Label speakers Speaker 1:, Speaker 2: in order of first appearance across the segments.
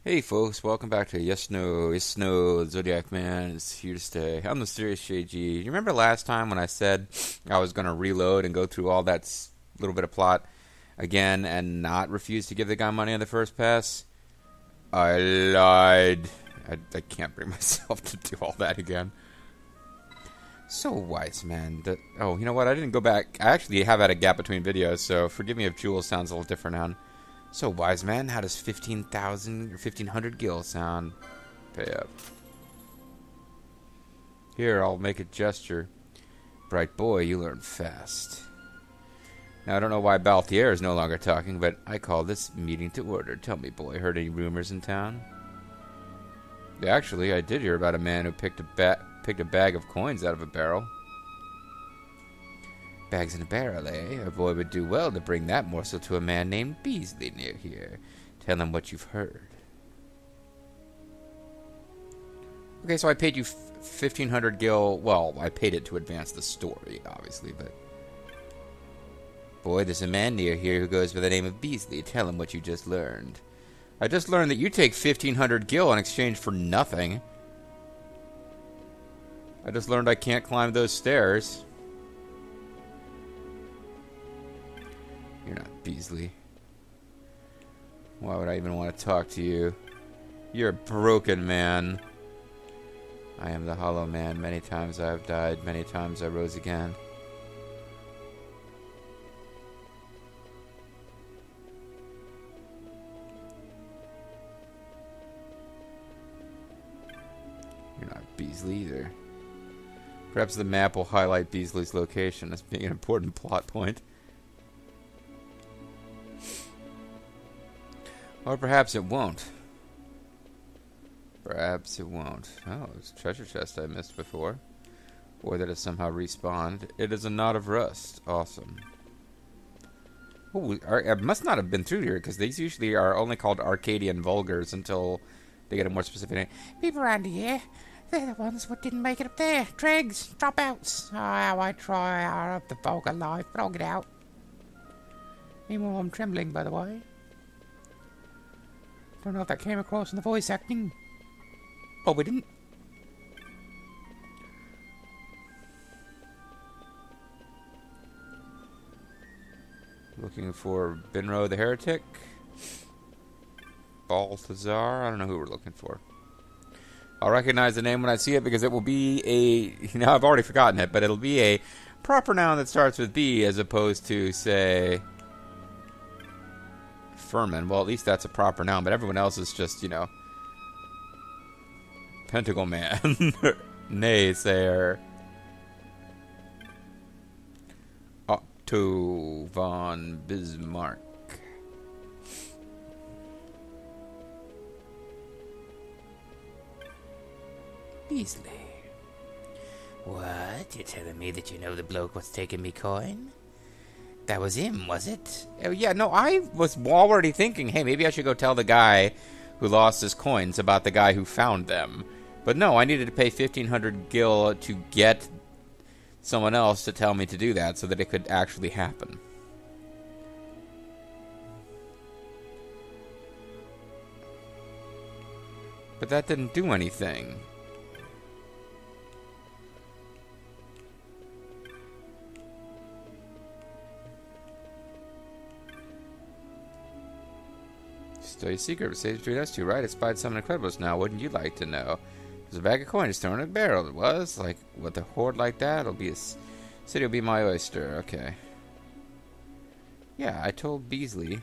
Speaker 1: Hey folks, welcome back to Yes No Zodiac Man is here to stay. I'm MysteriousJG. You remember last time when I said I was going to reload and go through all that little bit of plot again and not refuse to give the guy money on the first pass? I lied. I can't bring myself to do all that again. So wise, man. Oh, you know what? I didn't go back. I actually have had a gap between videos, so forgive me if Jewel sounds a little different now. So, wise man, how does 15,000 or 1,500 gil sound? Pay up. Here, I'll make a gesture. Bright boy, you learn fast. Now, I don't know why Balthier is no longer talking, but I call this meeting to order. Tell me, boy, heard any rumors in town? Yeah, actually, I did hear about a man who picked a bag of coins out of a barrel. Bags in a barrel, eh? A boy would do well to bring that morsel to a man named Beasley near here. Tell him what you've heard. Okay, so I paid you 1,500 gil. Well, I paid it to advance the story, obviously, but... Boy, there's a man near here who goes by the name of Beasley. Tell him what you just learned. I just learned that you take 1,500 gil in exchange for nothing. I just learned I can't climb those stairs. You're not Beasley. Why would I even want to talk to you? You're a broken man. I am the hollow man. Many times I have died. Many times I rose again. You're not Beasley either. Perhaps the map will highlight Beasley's location as being an important plot point. Or perhaps it won't. Perhaps it won't. Oh, it's a treasure chest I missed before. Or that has somehow respawned. It is a knot of rust. Awesome. Oh, I must not have been through here, because these usually are only called Arcadian Vulgars until they get a more specific name. People around here, they're the ones what didn't make it up there. Dregs, dropouts. Oh, how I try out of the vulgar life, but I'll get out. Meanwhile, I'm trembling, by the way. Don't know if that came across in the voice acting. Oh, we didn't. Looking for Benro the Heretic. Balthazar. I don't know who we're looking for. I'll recognize the name when I see it because it will be a... You know, I've already forgotten it, but it'll be a proper noun that starts with B as opposed to, say... Furman. Well, at least that's a proper noun, but everyone else is just, you know, Pentacle Man, Naysayer, Otto von Bismarck. Beasley. What? You're telling me that you know the bloke what's taking me coin? That was him, was it? Oh, yeah, no, I was already thinking, hey, maybe I should go tell the guy who lost his coins about the guy who found them. But no, I needed to pay 1,500 gil to get someone else to tell me to do that so that it could actually happen. But that didn't do anything. Still your secret, but stays between us two, right? I spied something incredible now. Wouldn't you like to know? There's a bag of coins thrown in a barrel. It was like with a hoard like that. It'll be a city. Will be my oyster. Okay. Yeah, I told Beasley.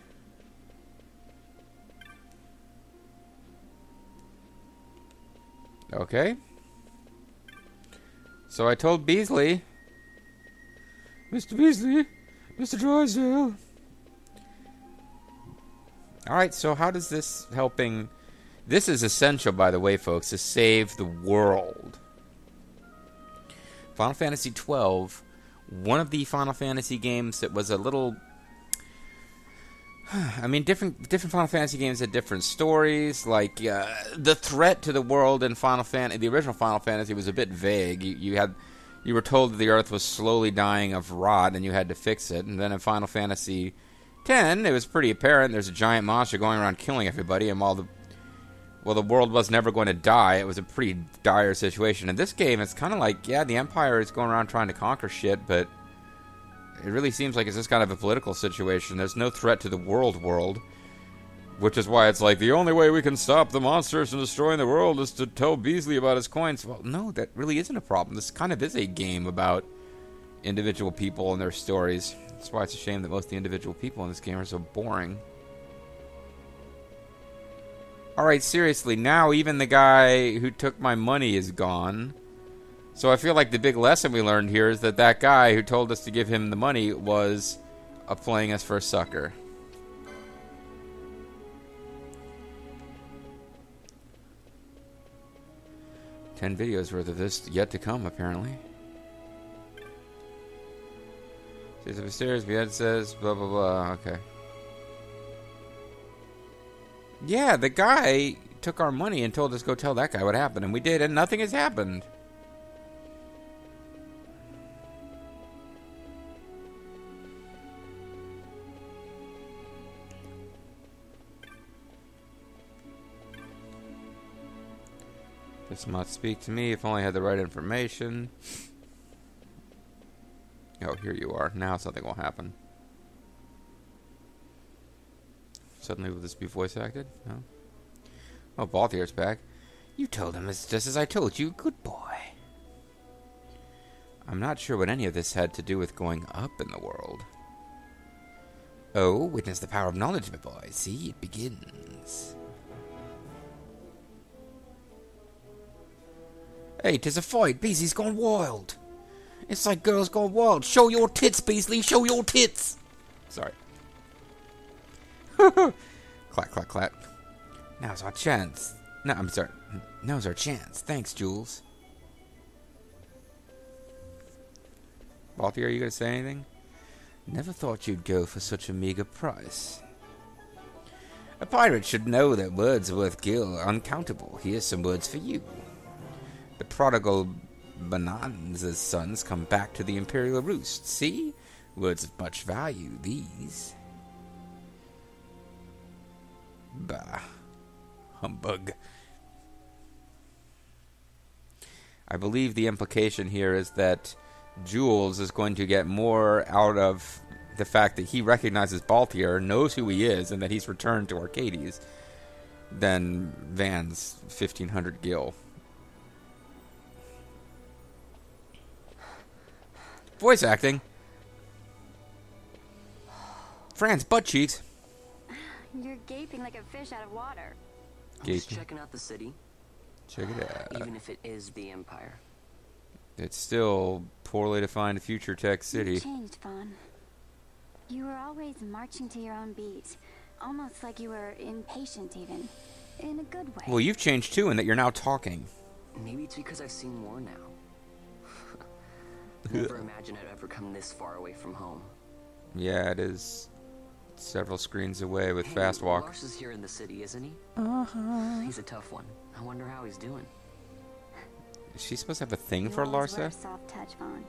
Speaker 1: Okay. So I told Beasley. Mr. Beasley, Mr. Drysdale. Alright, so how does this helping... This is essential, by the way, folks, to save the world. Final Fantasy XII, one of the Final Fantasy games that was a little... I mean, different Final Fantasy games had different stories. Like, the threat to the world in Final Fantasy... The original Final Fantasy was a bit vague. You were told that the Earth was slowly dying of rot, and you had to fix it. And then in Final Fantasy... 10, it was pretty apparent there's a giant monster going around killing everybody, and while the well, the world was never going to die. It was a pretty dire situation. In this game, it's kind of like, yeah, the Empire is going around trying to conquer shit, but it really seems like it's just kind of a political situation. There's no threat to the world, which is why it's like, the only way we can stop the monsters from destroying the world is to tell Beasley about his coins. Well, no, that really isn't a problem. This kind of is a game about individual people and their stories. That's why it's a shame that most of the individual people in this game are so boring. Alright, seriously, now even the guy who took my money is gone. So I feel like the big lesson we learned here is that that guy who told us to give him the money was playing us for a sucker. Ten videos worth of this yet to come, apparently. There's a mysterious behead says blah blah blah. Okay. Yeah, the guy took our money and told us go tell that guy what happened, and we did, and nothing has happened. This must speak to me if only I had the right information. Oh, here you are. Now something will happen. Suddenly will this be voice acted? No. Oh, Balthier's back. You told him just as I told you. Good boy. I'm not sure what any of this had to do with going up in the world. Oh, witness the power of knowledge, my boy. See, it begins. Hey, 'tis a fight. Beasley's gone wild. It's like girls gone wild. Show your tits, Beasley. Show your tits. Sorry. Clack, clack, clack. Now's our chance. No, I'm sorry. Now's our chance. Thanks, Jules. Balthier, are you going to say anything? Never thought you'd go for such a meager price. A pirate should know that words worth gil are uncountable. Here's some words for you. The prodigal Bonanza's sons come back to the Imperial Roost. See? Words of much value, these. Bah. Humbug. I believe the implication here is that Jules is going to get more out of the fact that he recognizes Balthier, knows who he is, and that he's returned to Arcades than Van's 1,500 gil. Voice acting. Fran's butt cheeks.
Speaker 2: You're gaping like a fish out of water.
Speaker 3: Just checking out the city.
Speaker 1: Check it out.
Speaker 3: Even if it is the Empire.
Speaker 1: It's still poorly defined future tech city.
Speaker 2: You changed, Vaughn. You were always marching to your own beat. Almost like you were impatient even. In a good way.
Speaker 1: Well, you've changed too in that you're now talking.
Speaker 3: Maybe it's because I've seen more now. Never imagined I'd ever come this far away from home.
Speaker 1: Yeah, it is several screens away with fast walk.
Speaker 3: Lars is here in the city, isn't he?
Speaker 2: Uh-huh.
Speaker 3: He's a tough one. I wonder how he's doing.
Speaker 1: Is she supposed to have a thing
Speaker 2: You
Speaker 1: for
Speaker 2: always
Speaker 1: Larsa?
Speaker 2: were a soft touch, Vaughn.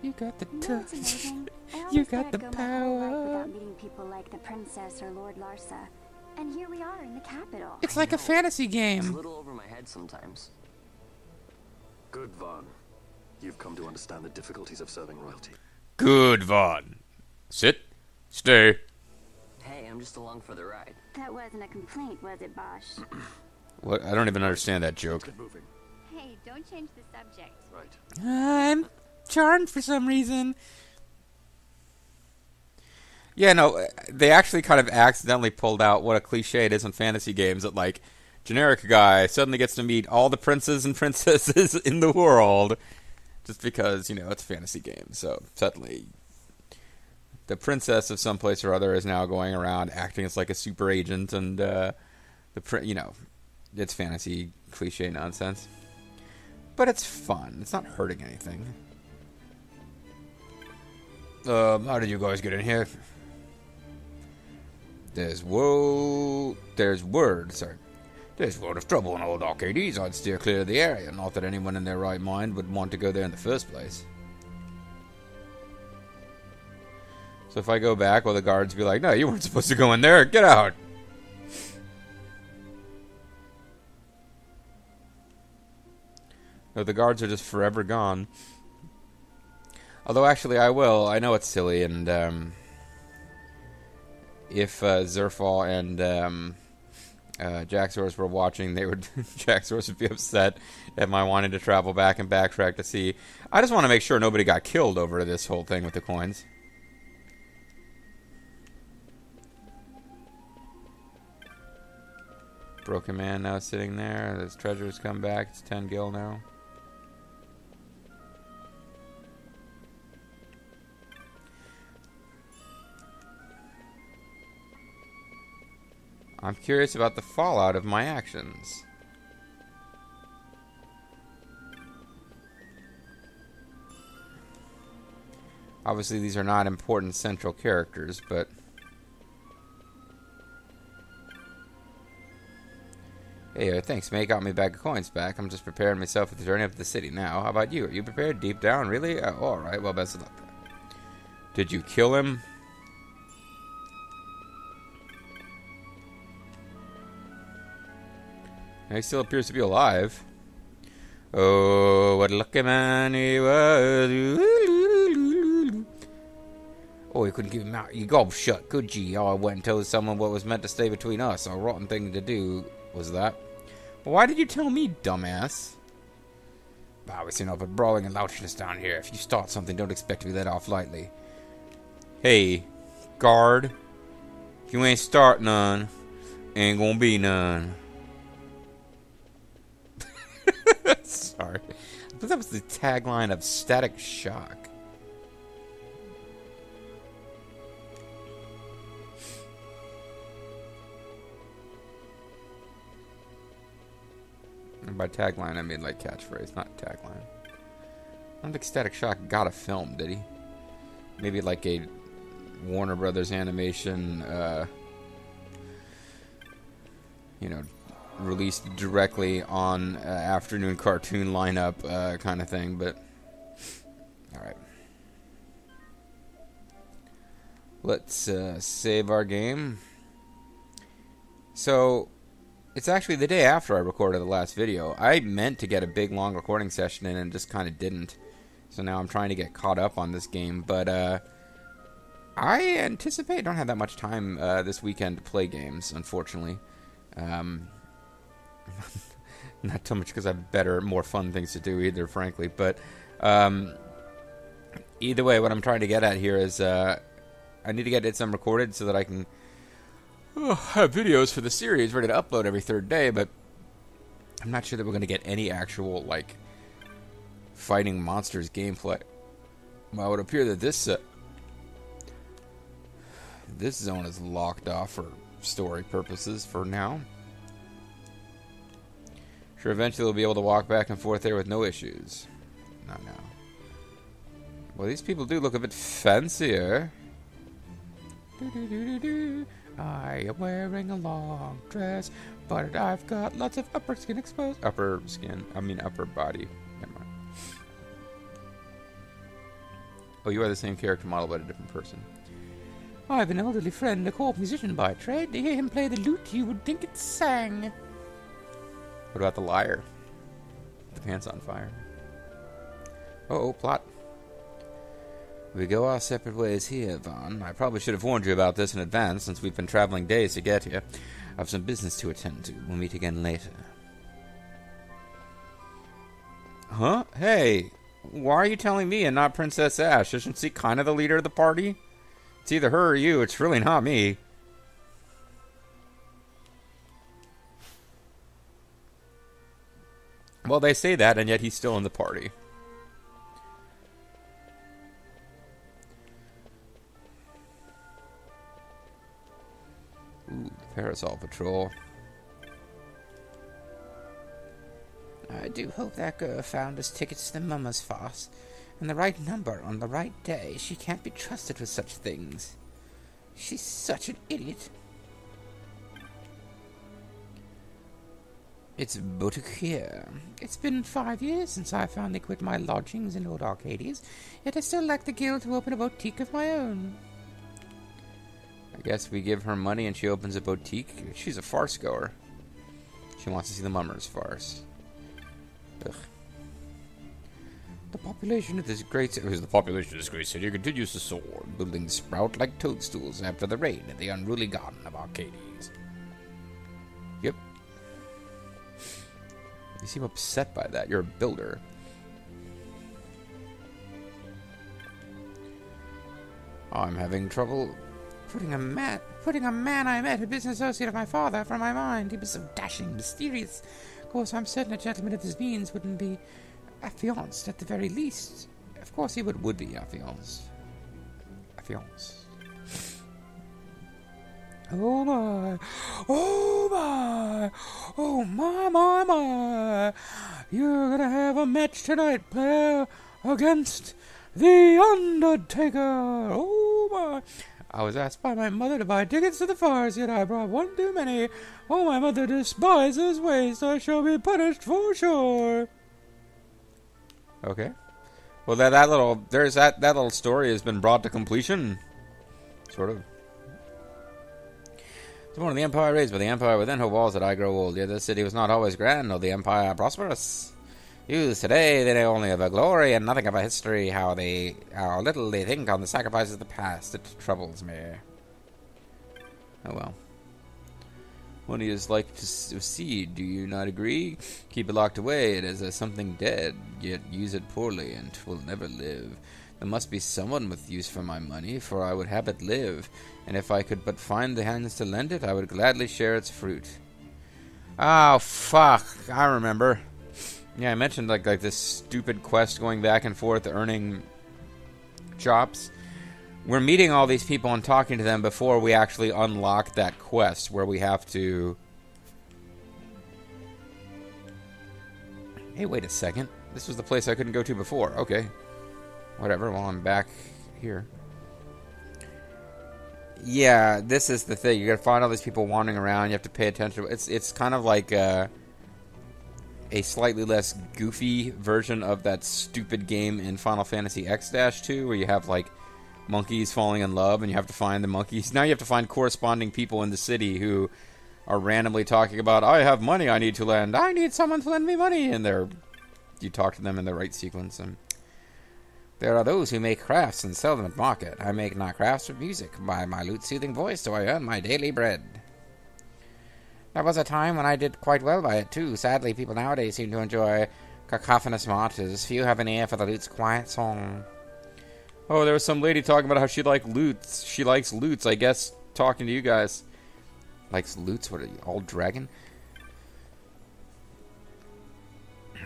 Speaker 1: You got the
Speaker 2: You know what's
Speaker 1: touch.
Speaker 2: amazing? I
Speaker 1: You
Speaker 2: always
Speaker 1: got
Speaker 2: thought
Speaker 1: the
Speaker 2: I'd go my whole life
Speaker 1: power.
Speaker 2: without meeting people like the Princess or Lord Larsa. And here we are in the capital.
Speaker 1: It's like a fantasy
Speaker 3: It's a
Speaker 1: game.
Speaker 3: little over my head sometimes.
Speaker 4: Good, Vaughn. You've come to understand the difficulties of serving royalty.
Speaker 1: Good, Vaughn. Sit. Stay.
Speaker 3: Hey, I'm just along for the ride.
Speaker 2: That wasn't a complaint, was it, Bosch?
Speaker 1: What? I don't even understand that joke.
Speaker 4: Get moving.
Speaker 2: Hey, don't change the subject.
Speaker 4: Right.
Speaker 1: I'm charmed for some reason. Yeah, no, they actually kind of accidentally pulled out what a cliche it is in fantasy games that, like, generic guy suddenly gets to meet all the princes and princesses in the world just because, you know, it's a fantasy game. So suddenly the princess of some place or other is now going around acting as like a super agent, and you know, it's fantasy cliche nonsense. But it's fun. It's not hurting anything. How did you guys get in here? There's word of trouble in old Arcades. I'd steer clear of the area. Not that anyone in their right mind would want to go there in the first place. So if I go back, will the guards be like, no, you weren't supposed to go in there. Get out. Or the guards are just forever gone. Although, actually, I will. I know it's silly, and if Zerfall and Jaxorus were watching, they would Jaxorus would be upset at my wanting to travel back and backtrack to see. I just want to make sure nobody got killed over this whole thing with the coins. Broken man now sitting there. His treasure's come back. It's 10 gil now. I'm curious about the fallout of my actions. Obviously, these are not important central characters, but... Hey, thanks, mate. Got me a bag of coins back. I'm just preparing myself for the journey up to the city now. How about you? Are you prepared deep down? Really? Oh, alright. Well, best of luck. Did you kill him? He still appears to be alive. Oh, what a lucky man he was. Oh, you couldn't give him out. You gob shut, could ye? Oh, I went and told someone what was meant to stay between us. A rotten thing to do was that. Well, why did you tell me, dumbass? Bah, we see enough of brawling and louchiness down here. If you start something, don't expect to be let off lightly. Hey, guard. If you ain't start none, ain't gonna be none. Sorry. I thought that was the tagline of Static Shock. And by tagline, I mean like catchphrase, not tagline. I don't think Static Shock got a film, did he? Maybe like a Warner Brothers animation, you know, released directly on afternoon cartoon lineup kind of thing, but alright. Let's save our game. So, it's actually the day after I recorded the last video. I meant to get a big long recording session in and just kind of didn't. So now I'm trying to get caught up on this game, but I anticipate I don't have that much time this weekend to play games, unfortunately. Not too much because I have better, more fun things to do either, frankly. But either way, what I'm trying to get at here is I need to get some recorded so that I can have videos for the series ready to upload every third day. But I'm not sure that we're going to get any actual, like, fighting monsters gameplay. Well, it would appear that this zone is locked off for story purposes for now. Sure, eventually we'll be able to walk back and forth there with no issues. Not now. Well, these people do look a bit fancier. I am wearing a long dress, but I've got lots of upper skin exposed. Upper body. Never mind. Oh, you are the same character model, but a different person. I have an elderly friend, a court musician by trade. To hear him play the lute, you would think it sang. What about the liar? The pants on fire. Uh-oh, plot. We go our separate ways here, Vaughn. I probably should have warned you about this in advance, since we've been traveling days to get here. I have some business to attend to. We'll meet again later. Huh? Hey, why are you telling me and not Princess Ash? Isn't she kind of the leader of the party? It's either her or you. It's really not me. Well, they say that, and yet he's still in the party. Ooh, the Parasol Patrol. I do hope that girl found us tickets to the Mumma's farce. And the right number on the right day. She can't be trusted with such things. She's such an idiot. It's Boutique here. It's been 5 years since I finally quit my lodgings in Old Arcadius, yet I still lack the guild to open a boutique of my own. I guess we give her money and she opens a boutique. She's a farce goer. She wants to see the Mummers farce. Ugh. The population of this great city continues to soar. Buildings sprout like toadstools after the rain in the unruly garden of Arcades. Yep. You seem upset by that. You're a builder. I'm having trouble putting a man I met, a business associate of my father, from my mind. He was so dashing, mysterious. Of course, I'm certain a gentleman of his means wouldn't be affianced at the very least. Of course he would be affianced. Oh my. Oh my. Oh my. You're gonna have a match tonight, player, against the Undertaker. Oh my. I was asked by my mother to buy tickets to the farce, yet I brought one too many. Oh, my mother despises waste. I shall be punished for sure. Okay. Well, that little story has been brought to completion. Sort of. It's one of the Empire raised by the Empire within her walls that I grow old. Yet the city was not always grand, nor the Empire prosperous. Youths today, they know only of a glory and nothing of a history. How little they think on the sacrifices of the past. It troubles me. Oh well. Money is like to seed, do you not agree? Keep it locked away, it is as something dead, yet use it poorly, and 'twill never live. There must be someone with use for my money, for I would have it live, and if I could but find the hands to lend it, I would gladly share its fruit. Oh, fuck, I remember. Yeah, I mentioned like this stupid quest going back and forth, earning chops. We're meeting all these people and talking to them before we actually unlock that quest where we have to... Hey, wait a second. This was the place I couldn't go to before. Okay. Whatever, well, I'm back here. Yeah, this is the thing. You gotta find all these people wandering around. You have to pay attention. It's kind of like a slightly less goofy version of that stupid game in Final Fantasy X-2 where you have, like, monkeys falling in love, and you have to find the monkeys. Now you have to find corresponding people in the city who are randomly talking about, I have money I need to lend. I need someone to lend me money. And you talk to them in the right sequence. And there are those who make crafts and sell them at market. I make not crafts but music. By my lute-soothing voice, so I earn my daily bread. There was a time when I did quite well by it, too. Sadly, people nowadays seem to enjoy cacophonous marches. Few have an ear for the lute's quiet song. Oh, there was some lady talking about how she likes lutes. She likes lutes, I guess, talking to you guys. Likes lutes? What are you, all dragon?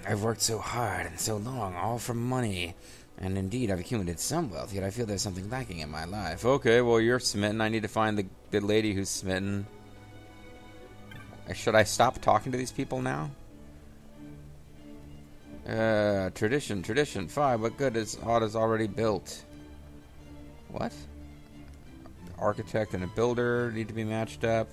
Speaker 1: I've worked so hard and so long, all for money. And indeed, I've accumulated some wealth, yet I feel there's something lacking in my life. Okay, well, you're smitten. I need to find the lady who's smitten. Should I stop talking to these people now? Tradition. 5. What good is art is already built? What? The architect and a builder need to be matched up.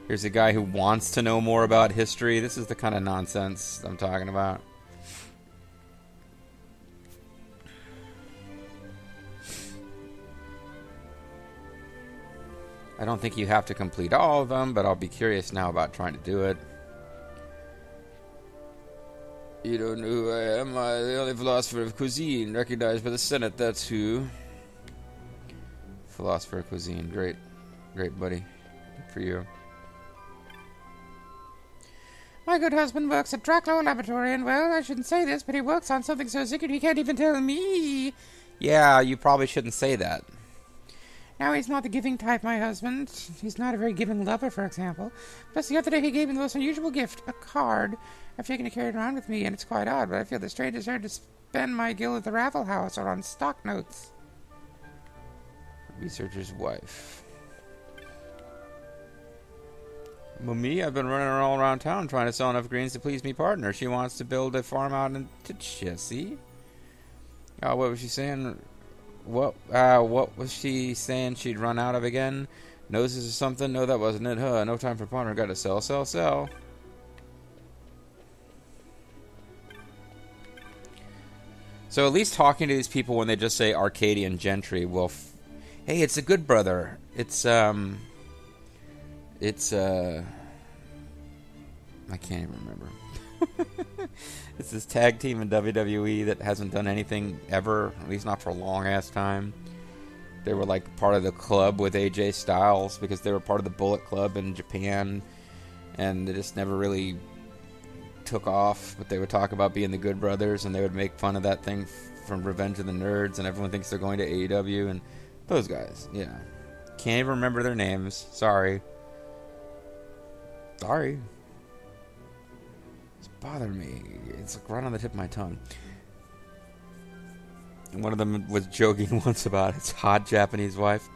Speaker 1: Here's a guy who wants to know more about history. This is the kind of nonsense I'm talking about. I don't think you have to complete all of them, but I'll be curious now about trying to do it. You don't know who I am. I'm the only philosopher of cuisine, recognized by the Senate. That's who. Philosopher of cuisine. Great. Great, buddy. Good for you. My good husband works at Dracula Laboratory, and, well, I shouldn't say this, but he works on something so secret he can't even tell me. Yeah, you probably shouldn't say that. Now, he's not the giving type, my husband. He's not a very giving lover, for example. Plus, the other day he gave me the most unusual gift, a card. I've taken to carry it around with me, and it's quite odd, but I feel the strangest urge to spend my guild at the Raffle House or on stock notes. Researcher's wife. Well, me, I've been running all around town trying to sell enough greens to please me partner. She wants to build a farm out in Jesse. Oh, what was she saying? What was she saying she'd run out of again? Noses or something? No, that wasn't it. Huh? No time for partner. Gotta sell. So at least talking to these people when they just say Arcadian gentry will... Hey, it's a good brother. It's I can't even remember. It's this tag team in WWE that hasn't done anything ever, at least not for a long-ass time. They were like part of the club with AJ Styles because they were part of the Bullet Club in Japan, and they just never really took off. But they would talk about being the Good Brothers, and they would make fun of that thing from Revenge of the Nerds, and everyone thinks they're going to AEW, and those guys, yeah. Can't even remember their names. Sorry. It's bothering me. It's like right on the tip of my tongue. And one of them was joking once about his hot Japanese wife.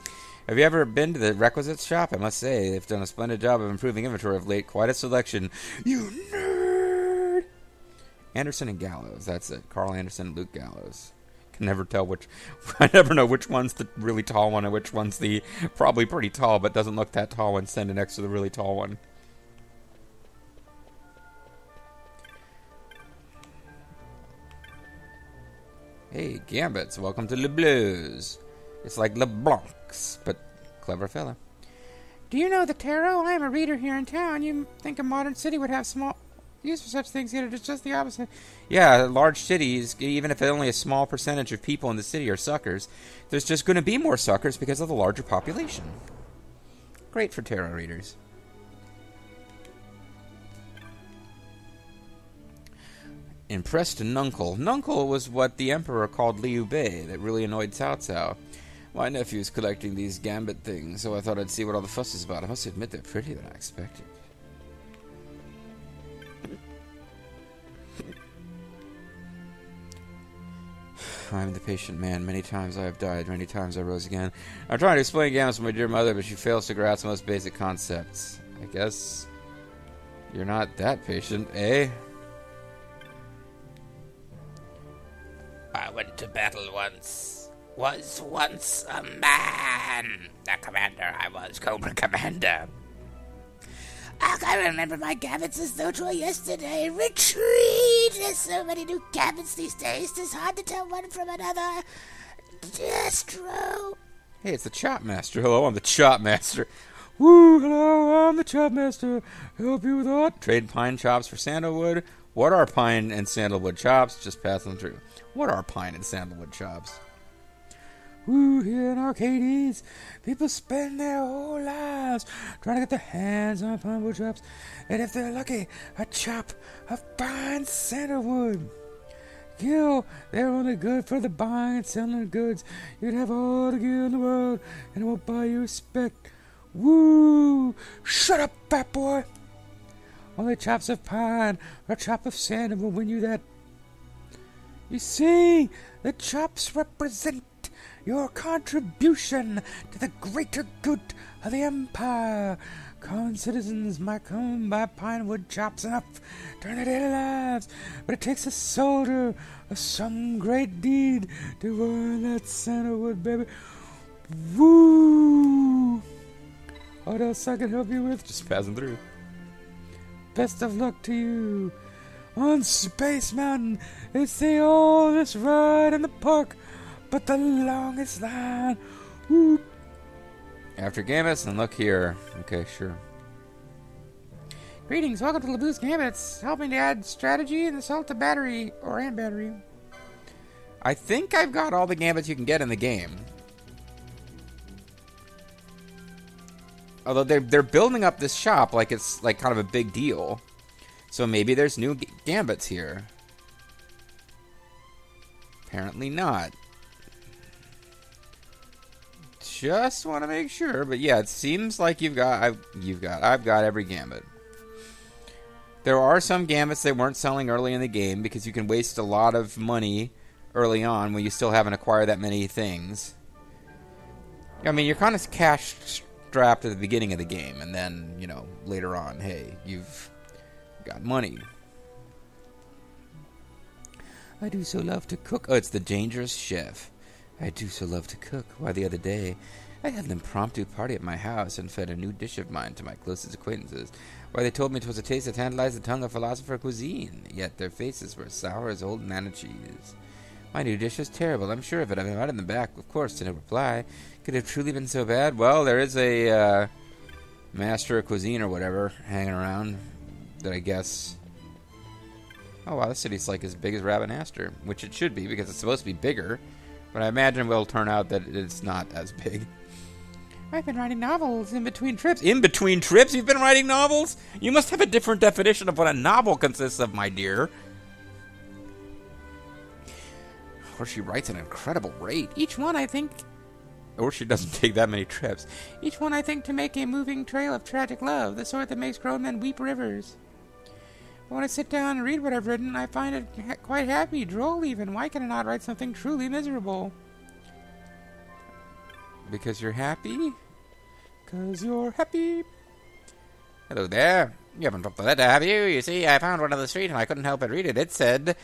Speaker 1: Have you ever been to the requisites shop? I must say, they've done a splendid job of improving inventory of late. Quite a selection. You nerd! Anderson and Gallows. That's it. Carl Anderson and Luke Gallows. Can never tell which... I never know which one's the really tall one and which one's the probably pretty tall but doesn't look that tall one standing next to the really tall one. Hey, Gambits, welcome to Le Blues. It's like LeBlancs, but clever fella. Do you know the tarot? I am a reader here in town. You think a modern city would have small use for such things, yet it's just the opposite. Yeah, large cities, even if only a small percentage of people in the city are suckers, there's just going to be more suckers because of the larger population. Great for tarot readers. Impressed Nuncle. Nuncle was what the Emperor called Liu Bei that really annoyed Cao Cao. My nephew's collecting these gambit things, so I thought I'd see what all the fuss is about. I must admit they're prettier than I expected. I'm the patient man. Many times I have died, many times I rose again. I'm trying to explain gambits to my dear mother, but she fails to grasp the most basic concepts. I guess you're not that patient, eh?
Speaker 5: I went to battle once. Was once a man. The commander I was, Cobra Commander. I remember my gambits as though 'twas yesterday. Retreat! There's so many new gambits these days, it's hard to tell one from another. Destro.
Speaker 1: Hey, it's the Chopmaster. Hello, I'm the Chopmaster. Woo, hello, I'm the Chopmaster. Help you with what? Trade pine chops for sandalwood. What are pine and sandalwood chops? Just pass them through. What are pine and sandalwood chops? Woo, here in Arcades, people spend their whole lives trying to get their hands on pine wood chops, and if they're lucky, a chop of pine sandalwood. Gil, they're only good for the buying and selling of goods. You'd have all the gear in the world, and it won't buy you respect. Woo! Shut up, fat boy! Only chops of pine or a chop of sandalwood will win you that. You see, the chops represent your contribution to the greater good of the Empire. Common citizens might come by pine wood chops enough during their daily lives, but it takes a soldier of some great deed to earn that sandalwood, baby. Woo! What else I can help you with? Just passing through. Best of luck to you. On Space Mountain, it's the oldest ride in the park, but the longest line. Woo. After Gambits, and look here. Okay, sure. Greetings, welcome to LeBlue's Gambits, helping to add strategy and assault to battery, and battery. I think I've got all the Gambits you can get in the game. Although they're building up this shop like it's like kind of a big deal. So maybe there's new Gambits here. Apparently not. Just want to make sure, but yeah, it seems like I've got every Gambit. There are some Gambits they weren't selling early in the game because you can waste a lot of money early on when you still haven't acquired that many things. I mean, you're kind of cash strapped at the beginning of the game, and then, you know, later on, hey, you've got money. I do so love to cook. Oh, it's the Dangerous Chef. I do so love to cook. Why, the other day, I had an impromptu party at my house and fed a new dish of mine to my closest acquaintances. Why, they told me 'twas a taste that tantalized the tongue of philosopher cuisine, yet their faces were sour as old manna cheese. My new dish was terrible, I'm sure of it. I've invited them back, of course, to no reply. Could it have truly been so bad? Well, there is a master of cuisine or whatever hanging around. that I guess... Oh, wow, this city's like as big as Rabanastre, which it should be because it's supposed to be bigger. But I imagine it will turn out that it's not as big. I've been writing novels in between trips. In between trips? You've been writing novels? You must have a different definition of what a novel consists of, my dear. Or she writes at an incredible rate. Each one, I think... Or she doesn't take that many trips. Each one, I think, to make a moving trail of tragic love, the sort that makes grown men weep rivers. But when I sit down and read what I've written, I find it quite happy, droll even. Why can I not write something truly miserable? Because you're happy? Because you're happy. Hello there. You haven't dropped the letter, have you? You see, I found one on the street and I couldn't help but read it. It said,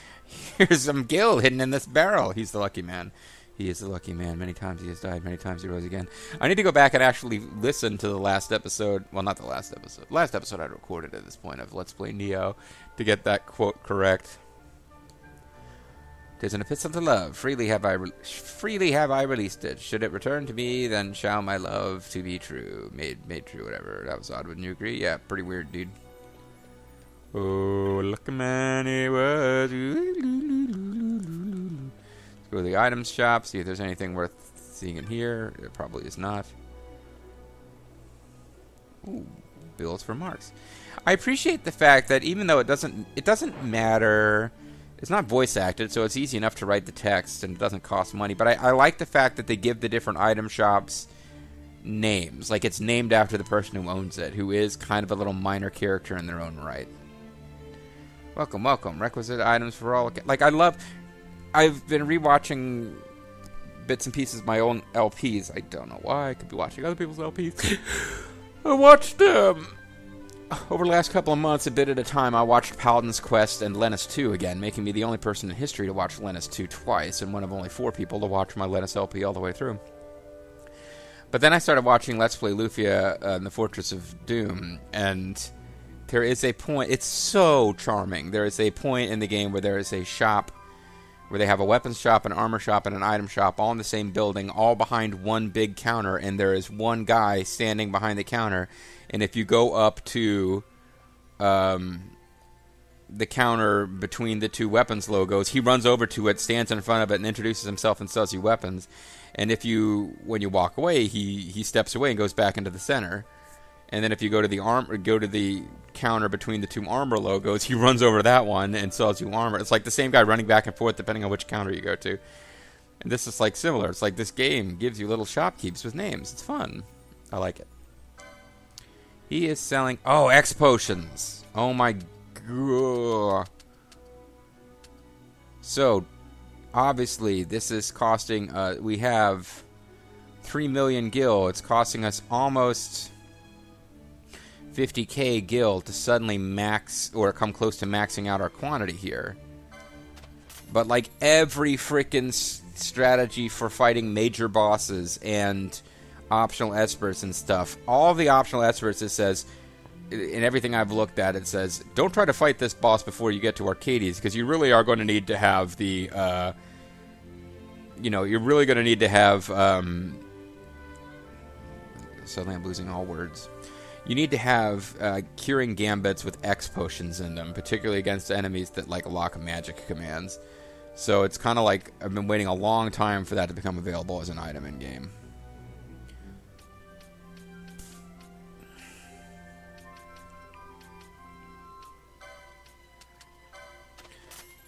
Speaker 1: here's some gil hidden in this barrel. He's the lucky man. He is the lucky man. Many times he has died. Many times he rose again. I need to go back and actually listen to the last episode. Well, not the last episode. Last episode I recorded at this point of Let's Play Neo to get that quote correct. 'Tis an epistle to love. Freely have I released it. Should it return to me, then shall my love to be true. Made true, whatever. That was odd. Wouldn't you agree? Yeah, pretty weird, dude. Oh, lucky man he was. Let's go to the items shop, see if there's anything worth seeing in here. It probably is not. Ooh, bills for marks. I appreciate the fact that even though it doesn't matter, it's not voice acted, so it's easy enough to write the text and it doesn't cost money. But I like the fact that they give the different item shops names. Like it's named after the person who owns it, who is kind of a little minor character in their own right. Welcome, welcome. Requisite items for all. Like I've been rewatching bits and pieces of my own LPs. I don't know why. I could be watching other people's LPs. I watched, over the last couple of months, a bit at a time, I watched Paladin's Quest and Lennis 2 again, making me the only person in history to watch Lennis 2 twice, and one of only 4 people to watch my Lennis LP all the way through. But then I started watching Let's Play Lufia in the Fortress of Doom, and there is a point, it's so charming, there is a point in the game where there is a shop, where they have a weapons shop, an armor shop, and an item shop all in the same building, all behind one big counter, and there is one guy standing behind the counter. And if you go up to the counter between the two weapons logos, he runs over to it, stands in front of it, and introduces himself and sells you weapons. And when you walk away, he steps away and goes back into the center. And then if you go to the counter between the two armor logos, he runs over to that one and sells you armor. It's like the same guy running back and forth depending on which counter you go to. And this is like similar. It's like this game gives you little shopkeepers with names. It's fun. I like it. He is selling... Oh, X potions. Oh my god. So, obviously, this is costing... we have 3 million gil. It's costing us almost 50k gil to suddenly max or come close to maxing out our quantity here. But like every freaking strategy for fighting major bosses and optional experts and stuff, all the optional experts, it says, in everything I've looked at, it says, don't try to fight this boss before you get to Arcades, because you really are going to need to have the, you're really going to need to have, suddenly I'm losing all words. You need to have curing gambits with X potions in them, particularly against enemies that like lock magic commands. So it's kind of like I've been waiting a long time for that to become available as an item in game.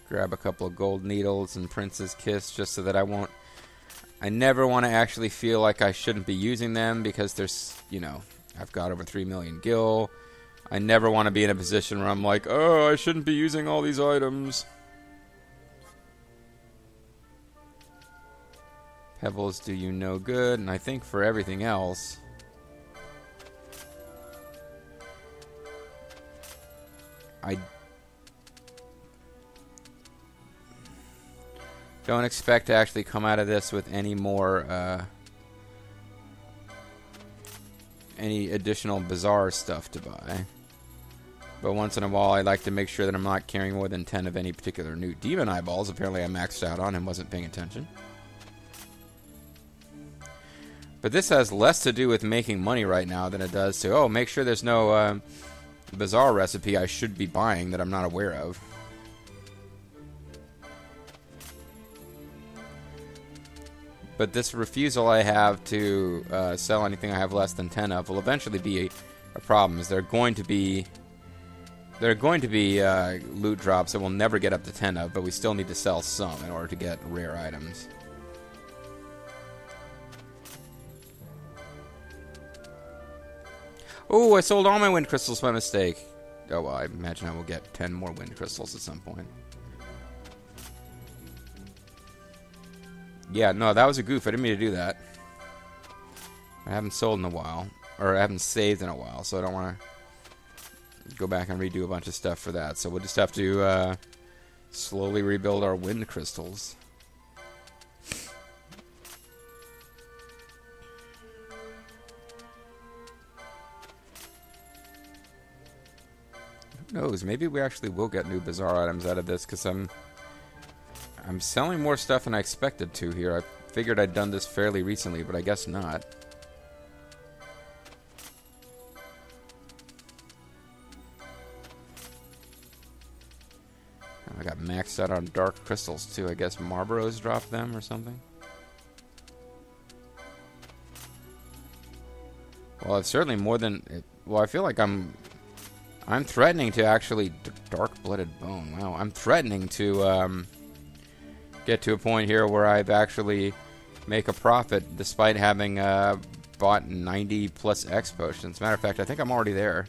Speaker 1: Grab a couple of gold needles and Prince's Kiss just so that I never want to actually feel like I shouldn't be using them because there's, I've got over 3 million gil. I never want to be in a position where I'm like, oh, I shouldn't be using all these items. Pebbles do you no good, and I think for everything else... I don't expect to actually come out of this with any more, any additional bizarre stuff to buy. But once in a while, I like to make sure that I'm not carrying more than 10 of any particular new demon eyeballs. Apparently I maxed out on and wasn't paying attention. But this has less to do with making money right now than it does to, make sure there's no bizarre recipe I should be buying that I'm not aware of. But this refusal I have to sell anything I have less than 10 of will eventually be a problem. Is there are going to be loot drops that we'll never get up to 10 of, but we still need to sell some in order to get rare items. Oh, I sold all my wind crystals by mistake. Oh, well, I imagine I will get 10 more wind crystals at some point. Yeah, no, that was a goof. I didn't mean to do that. I haven't sold in a while. Or I haven't saved in a while, so I don't want to go back and redo a bunch of stuff for that. So we'll just have to slowly rebuild our wind crystals. Who knows? Maybe we actually will get new bizarre items out of this, because I'm selling more stuff than I expected to here. I figured I'd done this fairly recently, but I guess not. I got maxed out on dark crystals too. I guess Marlboro's dropped them or something. Well, it's certainly more than... Well, I feel like I'm threatening to actually... Dark-blooded bone. Wow. I'm threatening to get to a point here where I've actually make a profit despite having bought 90 plus X potions. Matter of fact, I think I'm already there.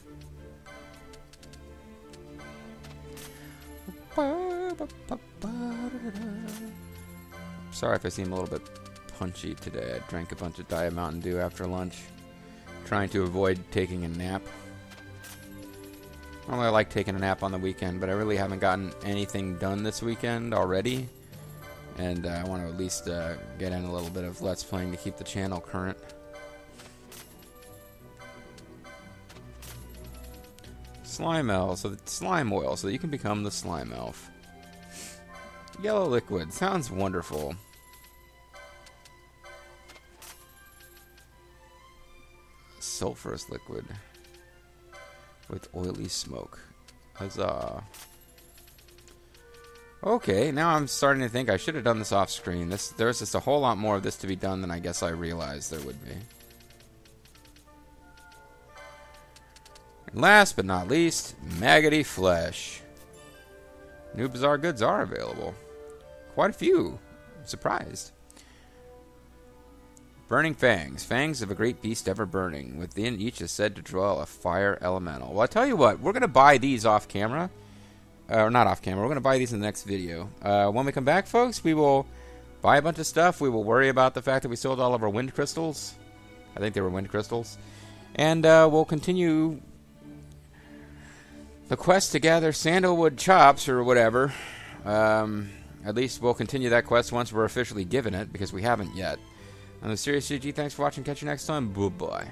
Speaker 1: Sorry if I seem a little bit punchy today. I drank a bunch of Diet Mountain Dew after lunch, trying to avoid taking a nap. Normally I like taking a nap on the weekend, but I really haven't gotten anything done this weekend already. And I want to at least get in a little bit of Let's Playing to keep the channel current. Slime oil, so that you can become the slime elf. Yellow liquid, sounds wonderful. Sulfurous liquid with oily smoke. Huzzah. Okay, now I'm starting to think I should have done this off screen. There's just a whole lot more of this to be done than I guess I realized there would be. And last but not least, maggoty flesh. New bizarre goods are available. Quite a few. I'm surprised. Burning fangs. Fangs of a great beast ever burning. Within each is said to dwell a fire elemental. Well, I tell you what, we're going to buy these off camera. Or not off camera. We're going to buy these in the next video. When we come back, folks, we will buy a bunch of stuff. We will worry about the fact that we sold all of our wind crystals. I think they were wind crystals. And we'll continue the quest to gather sandalwood chops or whatever. At least we'll continue that quest once we're officially given it, because we haven't yet. I'm MysteriousJG. Thanks for watching. Catch you next time. Bye-bye.